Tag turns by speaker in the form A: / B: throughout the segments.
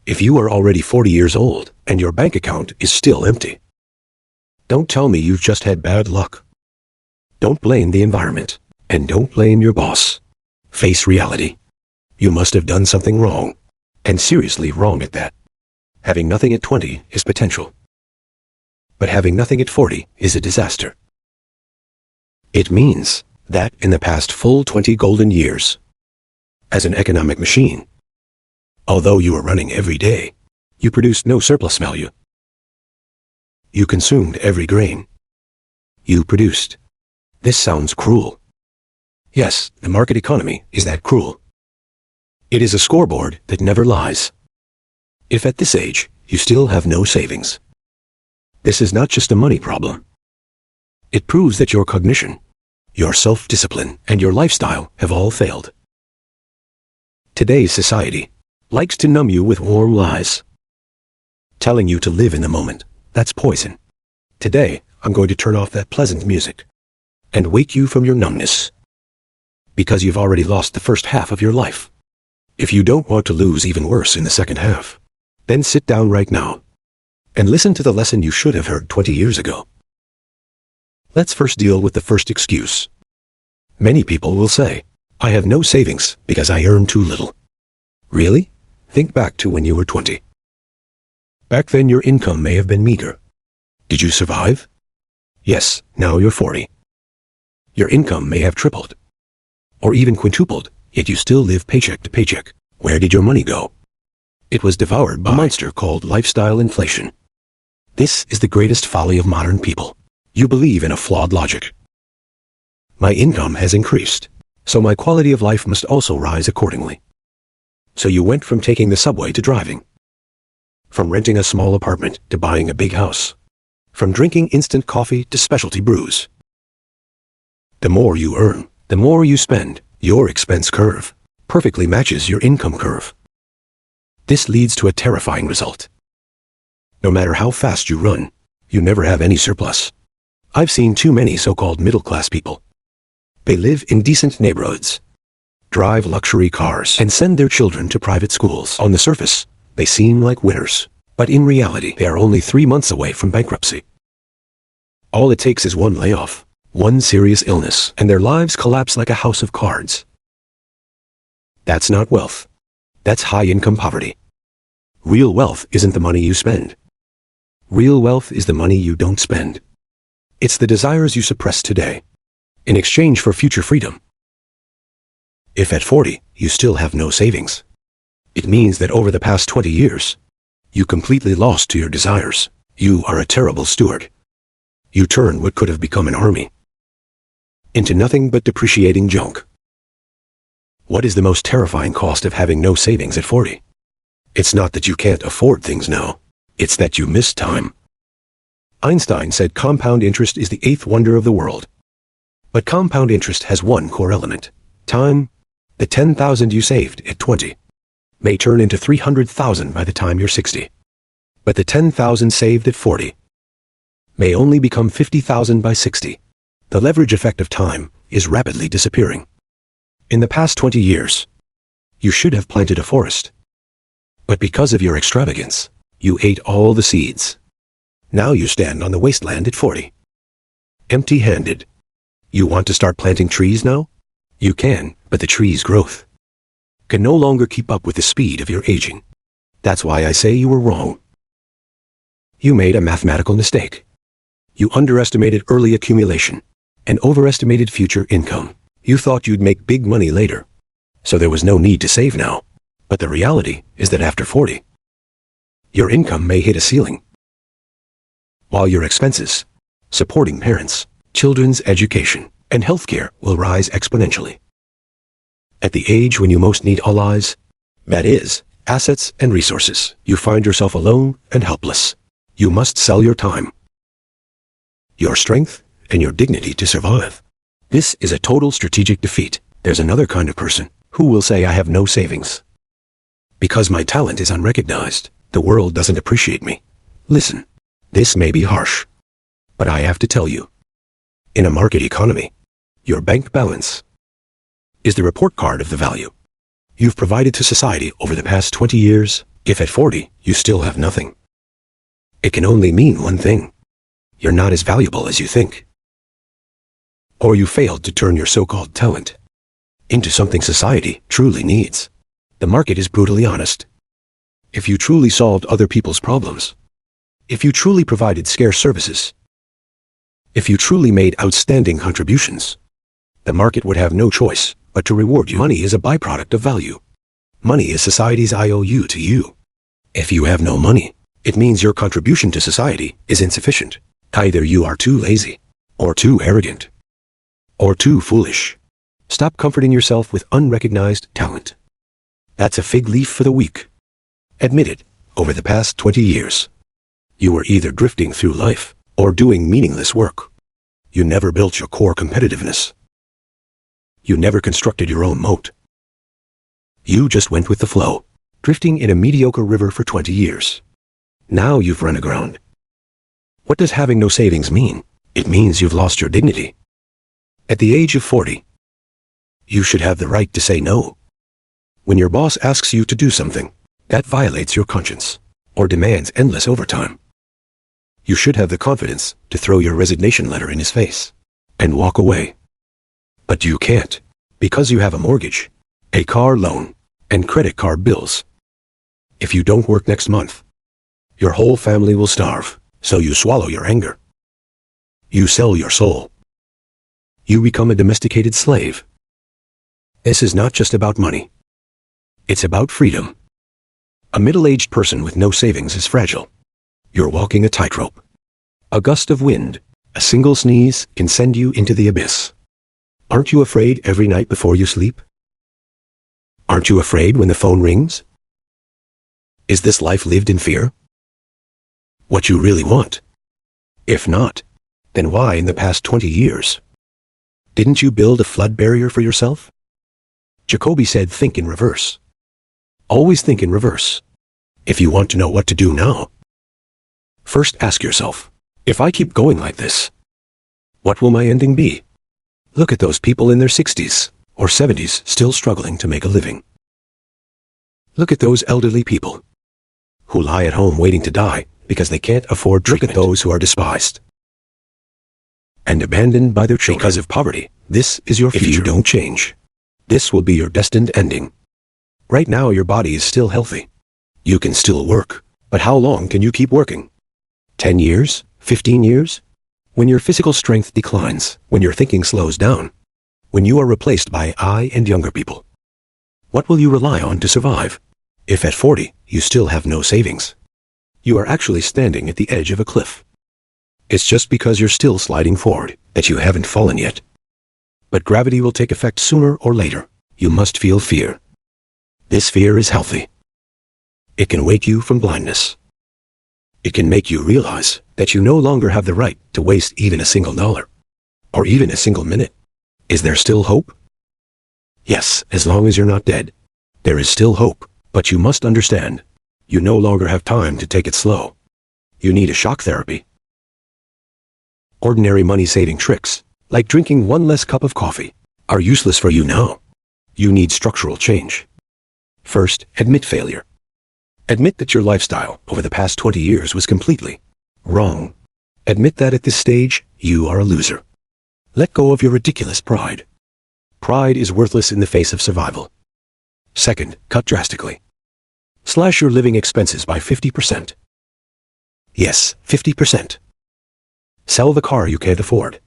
A: if you are already 40 years old and your bank account is still empty. Don't tell me you've just had bad luck. Don't blame the environment, and don't blame your boss. Face reality. You must have done something wrong, and seriously wrong at that. Having nothing at 20 is potential. But having nothing at 40 is a disaster. It means that in the past full 20 golden years, as an economic machine, although you were running every day, you produced no surplus value. You consumed every grain you produced. This sounds cruel. Yes, the market economy is that cruel. It is a scoreboard that never lies. If at this age you still have no savings, this is not just a money problem. It proves that your cognition, your self-discipline, and your lifestyle have all failed. Today's society likes to numb you with warm lies, telling you to live in the moment. That's poison. Today, I'm going to turn off that pleasant music and wake you from your numbness, because you've already lost the first half of your life. If you don't want to lose even worse in the second half, then sit down right now and listen to the lesson you should have heard 20 years ago. Let's first deal with the first excuse. Many people will say, I have no savings because I earn too little. Really? Think back to when you were 20. Back then your income may have been meager. Did you survive? Yes, now you're 40. Your income may have tripled, or even quintupled, yet you still live paycheck to paycheck. Where did your money go? It was devoured by a monster called lifestyle inflation. This is the greatest folly of modern people. You believe in a flawed logic. My income has increased, so my quality of life must also rise accordingly. So you went from taking the subway to driving, from renting a small apartment to buying a big house, from drinking instant coffee to specialty brews. The more you earn, the more you spend. Your expense curve perfectly matches your income curve. This leads to a terrifying result. No matter how fast you run, you never have any surplus. I've seen too many so-called middle-class people. They live in decent neighborhoods, drive luxury cars, and send their children to private schools. On the surface, they seem like winners, but in reality, they are only 3 months away from bankruptcy. All it takes is one layoff, one serious illness, and their lives collapse like a house of cards. That's not wealth. That's high-income poverty. Real wealth isn't the money you spend. Real wealth is the money you don't spend. It's the desires you suppress today, in exchange for future freedom. If at 40, you still have no savings, it means that over the past 20 years, you completely lost to your desires. You are a terrible steward. You turned what could have become an army into nothing but depreciating junk. What is the most terrifying cost of having no savings at 40? It's not that you can't afford things now. It's that you miss time. Einstein said compound interest is the 8th wonder of the world. But compound interest has one core element: time. The 10,000 you saved at 20 may turn into 300,000 by the time you're 60. But the 10,000 saved at 40 may only become 50,000 by 60. The leverage effect of time is rapidly disappearing. In the past 20 years, you should have planted a forest. But because of your extravagance, you ate all the seeds. Now you stand on the wasteland at 40, empty-handed. You want to start planting trees now? You can, but the tree's growth can no longer keep up with the speed of your aging. That's why I say you were wrong. You made a mathematical mistake. You underestimated early accumulation and overestimated future income. You thought you'd make big money later, so there was no need to save now. But the reality is that after 40, your income may hit a ceiling, while your expenses, supporting parents, children's education, and healthcare will rise exponentially. At the age when you most need allies, that is, assets and resources, you find yourself alone and helpless. You must sell your time, your strength, and your dignity to survive. This is a total strategic defeat. There's another kind of person who will say I have no savings because my talent is unrecognized. The world doesn't appreciate me. Listen, this may be harsh, but I have to tell you, in a market economy, your bank balance is the report card of the value you've provided to society over the past 20 years If at 40, you still have nothing, it can only mean one thing. You're not as valuable as you think. Or you failed to turn your so-called talent into something society truly needs. The market is brutally honest. If you truly solved other people's problems, if you truly provided scarce services, if you truly made outstanding contributions, the market would have no choice but to reward you. Money is a byproduct of value. Money is society's IOU to you. If you have no money, it means your contribution to society is insufficient. Either you are too lazy, or too arrogant, or too foolish. Stop comforting yourself with unrecognized talent. That's a fig leaf for the weak. Admit it, over the past 20 years, you were either drifting through life or doing meaningless work. You never built your core competitiveness. You never constructed your own moat. You just went with the flow, drifting in a mediocre river for 20 years. Now you've run aground. What does having no savings mean? It means you've lost your dignity. At the age of 40, you should have the right to say no. When your boss asks you to do something that violates your conscience or demands endless overtime, you should have the confidence to throw your resignation letter in his face and walk away. But you can't, because you have a mortgage, a car loan, and credit card bills. If you don't work next month, your whole family will starve, so you swallow your anger. You sell your soul. You become a domesticated slave. This is not just about money. It's about freedom. A middle-aged person with no savings is fragile. You're walking a tightrope. A gust of wind, a single sneeze can send you into the abyss. Aren't you afraid every night before you sleep? Aren't you afraid when the phone rings? Is this life lived in fear? What you really want? If not, then why in the past 20 years? Didn't you build a flood barrier for yourself? Jacoby said think in reverse. Always think in reverse. If you want to know what to do now, first ask yourself, if I keep going like this, what will my ending be? Look at those people in their 60s or 70s still struggling to make a living. Look at those elderly people who lie at home waiting to die because they can't afford treatment. Look at those who are despised and abandoned by their children because of poverty. This is your future. If you don't change, this will be your destined ending. Right now your body is still healthy. You can still work, but how long can you keep working? 10 years? 15 years? When your physical strength declines, when your thinking slows down, when you are replaced by I and younger people, what will you rely on to survive? If at 40 you still have no savings, you are actually standing at the edge of a cliff. It's just because you're still sliding forward that you haven't fallen yet. But gravity will take effect sooner or later. You must feel fear. This fear is healthy. It can wake you from blindness. It can make you realize that you no longer have the right to waste even a single dollar, or even a single minute. Is there still hope? Yes, as long as you're not dead. There is still hope, but you must understand, you no longer have time to take it slow. You need a shock therapy. Ordinary money-saving tricks, like drinking one less cup of coffee, are useless for you now. You need structural change. First, admit failure. Admit that your lifestyle over the past 20 years was completely wrong. Admit that at this stage, you are a loser. Let go of your ridiculous pride. Pride is worthless in the face of survival. Second, cut drastically. Slash your living expenses by 50%. Yes, 50%. Sell the car you can't afford.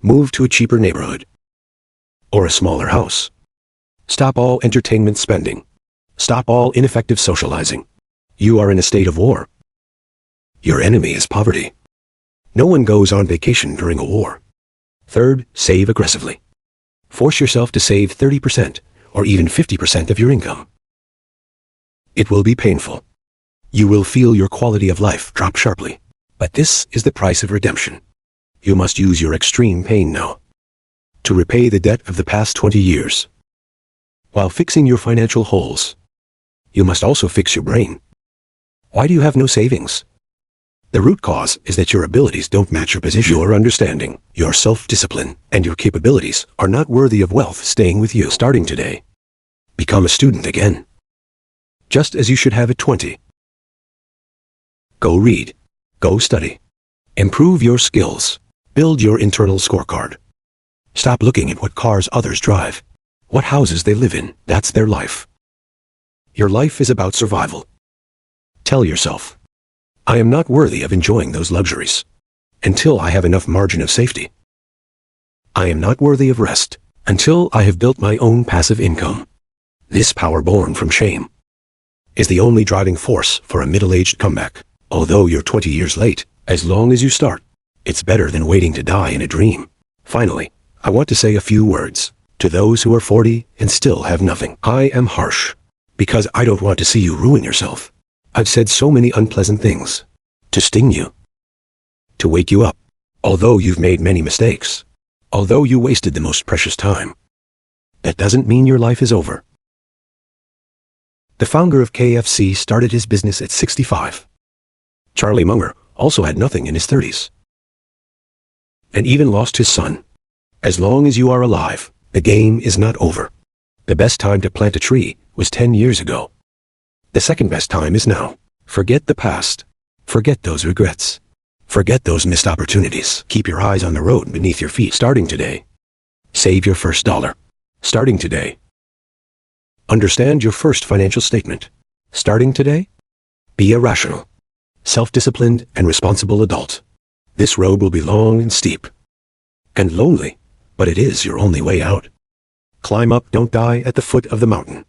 A: Move to a cheaper neighborhood. Or a smaller house. Stop all entertainment spending. Stop all ineffective socializing. You are in a state of war. Your enemy is poverty. No one goes on vacation during a war. Third, save aggressively. Force yourself to save 30% or even 50% of your income. It will be painful. You will feel your quality of life drop sharply. But this is the price of redemption. You must use your extreme pain now to repay the debt of the past 20 years. While fixing your financial holes, you must also fix your brain. Why do you have no savings? The root cause is that your abilities don't match your position. Your understanding, your self-discipline, and your capabilities are not worthy of wealth staying with you. Starting today, become a student again. just as you should have at 20. Go read. Go study. Improve your skills. Build your internal scorecard. Stop looking at what cars others drive, what houses they live in. That's their life. Your life is about survival. Tell yourself, I am not worthy of enjoying those luxuries until I have enough margin of safety. I am not worthy of rest until I have built my own passive income. This power born from shame is the only driving force for a middle-aged comeback. Although you're 20 years late, as long as you start, it's better than waiting to die in a dream. Finally, I want to say a few words to those who are 40 and still have nothing. I am harsh because I don't want to see you ruin yourself. I've said so many unpleasant things to sting you, to wake you up. Although you've made many mistakes, although you wasted the most precious time, that doesn't mean your life is over. The founder of KFC started his business at 65. Charlie Munger also had nothing in his 30s, and even lost his son. As long as you are alive, the game is not over. The best time to plant a tree was 10 years ago. The second best time is now. Forget the past. Forget those regrets. Forget those missed opportunities. Keep your eyes on the road beneath your feet. Starting today, save your first dollar. Starting today, understand your first financial statement. Starting today, be a rational, self-disciplined, and responsible adult. This road will be long and steep and lonely, but it is your only way out. Climb up, don't die at the foot of the mountain.